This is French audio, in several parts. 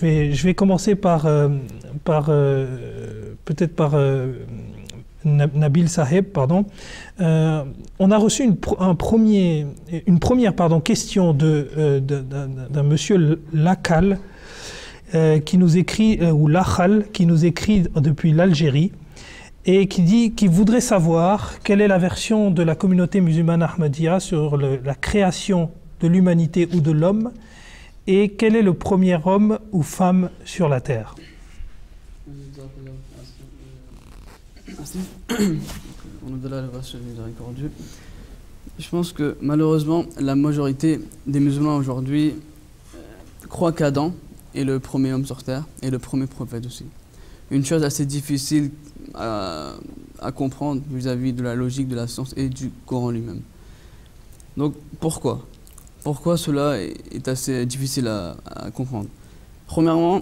Je vais commencer peut-être par Nabil Saheb, pardon. On a reçu une première question d'un monsieur Lakhal qui nous écrit, ou Lakhal, qui nous écrit depuis l'Algérie et qui dit qu'il voudrait savoir quelle est la version de la communauté musulmane Ahmadiyya sur la création de l'humanité ou de l'homme. Et quel est le premier homme ou femme sur la terre? Je pense que malheureusement, la majorité des musulmans aujourd'hui croient qu'Adam est le premier homme sur terre et le premier prophète aussi. Une chose assez difficile à comprendre vis-à-vis de la logique de la science et du Coran lui-même. Donc pourquoi cela est assez difficile à comprendre? Premièrement,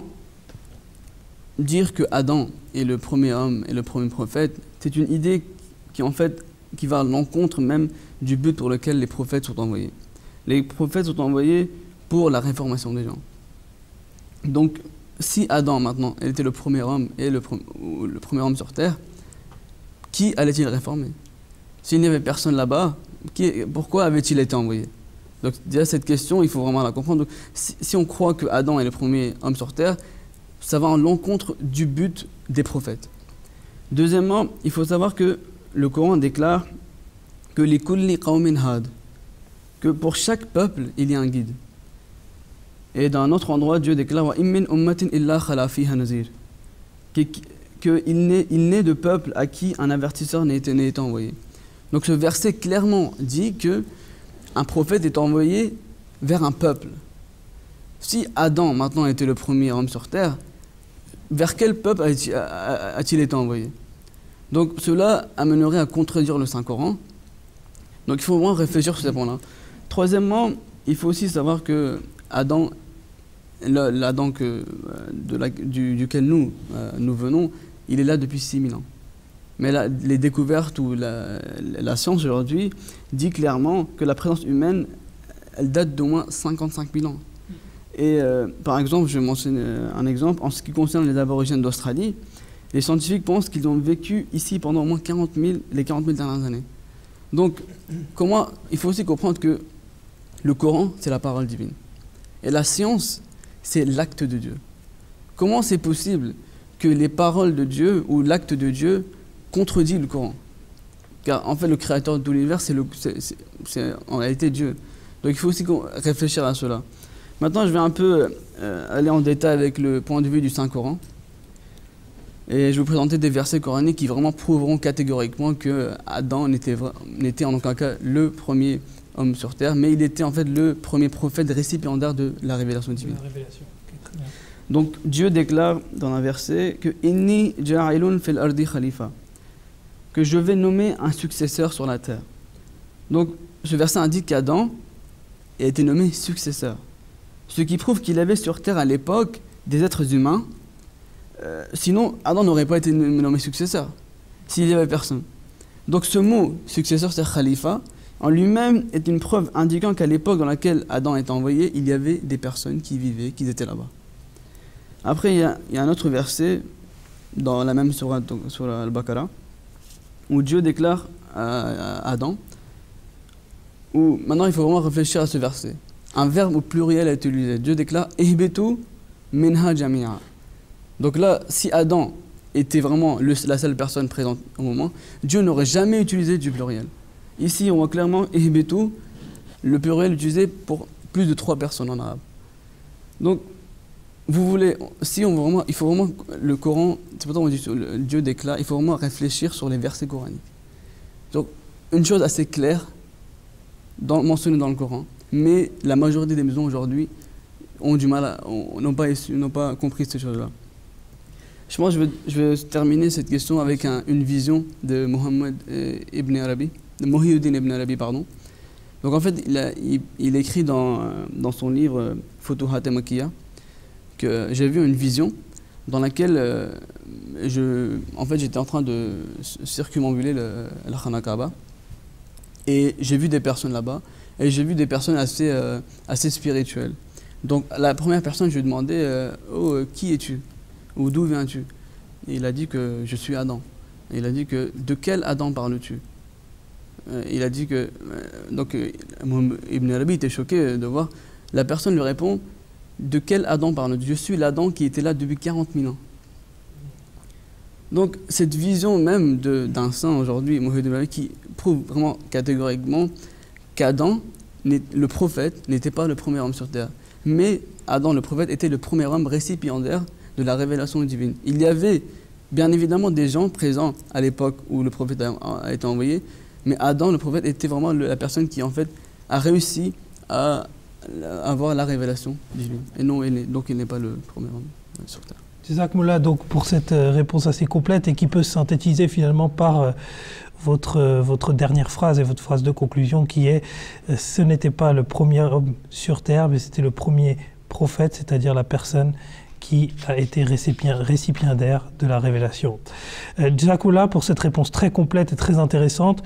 dire que Adam est le premier homme et le premier prophète, c'est une idée qui va à l'encontre même du but pour lequel les prophètes sont envoyés. Les prophètes sont envoyés pour la réformation des gens. Donc, si Adam maintenant était le premier homme et le premier homme sur terre, qui allait-il réformer? S'il n'y avait personne là-bas, pourquoi avait-il été envoyé? Donc déjà cette question, il faut vraiment la comprendre. Donc, si on croit que Adam est le premier homme sur terre, ça va à l'encontre du but des prophètes. Deuxièmement, il faut savoir que le Coran déclare que li kulli qawmin had, que pour chaque peuple, il y a un guide. Et dans un autre endroit, Dieu déclare wa immin ummatin illa khala fiha nazir, qu'il n'est de peuple à qui un avertisseur n'a été envoyé. Donc ce verset clairement dit que un prophète est envoyé vers un peuple. Si Adam maintenant était le premier homme sur terre, vers quel peuple a-t-il été envoyé? Donc cela amènerait à contredire le Saint-Coran. Donc il faut vraiment réfléchir sur ces points-là. Troisièmement, il faut aussi savoir que Adam, l'Adam duquel nous venons, il est là depuis 6000 ans. Mais les découvertes ou la science aujourd'hui dit clairement que la présence humaine, elle date d'au moins 55 000 ans. Et par exemple, je vais mentionner un exemple, en ce qui concerne les aborigènes d'Australie, les scientifiques pensent qu'ils ont vécu ici pendant au moins les 40 000 dernières années. Donc, il faut aussi comprendre que le Coran, c'est la parole divine. Et la science, c'est l'acte de Dieu. Comment c'est possible que les paroles de Dieu ou l'acte de Dieu contredit le Coran? Car en fait le créateur de l'univers c'est en réalité Dieu. Donc il faut aussi réfléchir à cela. Maintenant je vais un peu aller en détail avec le point de vue du Saint-Coran. Et je vais vous présenter des versets coraniques qui vraiment prouveront catégoriquement que Adam n'était en aucun cas le premier homme sur terre, mais il était en fait le premier prophète récipiendaire de la révélation divine. Donc Dieu déclare dans un verset que Inni ja'ilun fil ardi khalifa, que je vais nommer un successeur sur la terre. Donc, ce verset indique qu'Adam a été nommé successeur. Ce qui prouve qu'il avait sur terre à l'époque des êtres humains. Sinon, Adam n'aurait pas été nommé successeur, s'il n'y avait personne. Donc, ce mot successeur, c'est khalifa, en lui-même est une preuve indiquant qu'à l'époque dans laquelle Adam est envoyé, il y avait des personnes qui vivaient, qui étaient là-bas. Après, il y a un autre verset dans la même sourate, sur Al-Baqarah, où Dieu déclare à Adam, où maintenant il faut vraiment réfléchir à ce verset. Un verbe au pluriel est utilisé. Dieu déclare « Ihbitu minha jami'a ». Donc là, si Adam était vraiment la seule personne présente au moment, Dieu n'aurait jamais utilisé du pluriel. Ici, on voit clairement « Ihbitu », le pluriel utilisé pour plus de 3 personnes en arabe. Donc, il faut vraiment, le Coran, c'est pourquoi on dit Dieu déclare, il faut vraiment réfléchir sur les versets coraniques. Donc, une chose assez claire, mentionnée dans le Coran, mais la majorité des musulmans aujourd'hui ont du mal, n'ont pas compris ces choses-là. Je pense que je vais terminer cette question avec une vision de Muhyiddin ibn Arabi, pardon. Donc en fait, il écrit dans son livre Futuhat Makkiyya que j'ai vu une vision dans laquelle j'étais en train de circumambuler la Khana Kaaba et j'ai vu des personnes là-bas et j'ai vu des personnes assez spirituelles. Donc la première personne, je lui ai demandé qui es-tu? Ou d'où viens-tu? Et il a dit que je suis Adam. Et il a dit que de quel Adam parles-tu? Il a dit que Ibn Arabi était choqué de voir. La personne lui répond, de quel Adam parles-tu? Je suis l'Adam qui était là depuis 40 000 ans. Donc cette vision même d'un saint aujourd'hui, Mohammed ibn Arabi, qui prouve vraiment catégoriquement qu'Adam, le prophète, n'était pas le premier homme sur terre. Mais Adam, le prophète, était le premier homme récipiendaire de la révélation divine. Il y avait bien évidemment des gens présents à l'époque où le prophète a été envoyé, mais Adam, le prophète, était vraiment la personne qui en fait a réussi à avoir la révélation divine. Et non, donc il n'est pas le premier homme sur terre. Jazakumullah, donc pour cette réponse assez complète et qui peut se synthétiser finalement par votre dernière phrase et votre phrase de conclusion qui est ce n'était pas le premier homme sur terre, mais c'était le premier prophète, c'est-à-dire la personne qui a été récipiendaire de la révélation. Jazakumullah pour cette réponse très complète et très intéressante.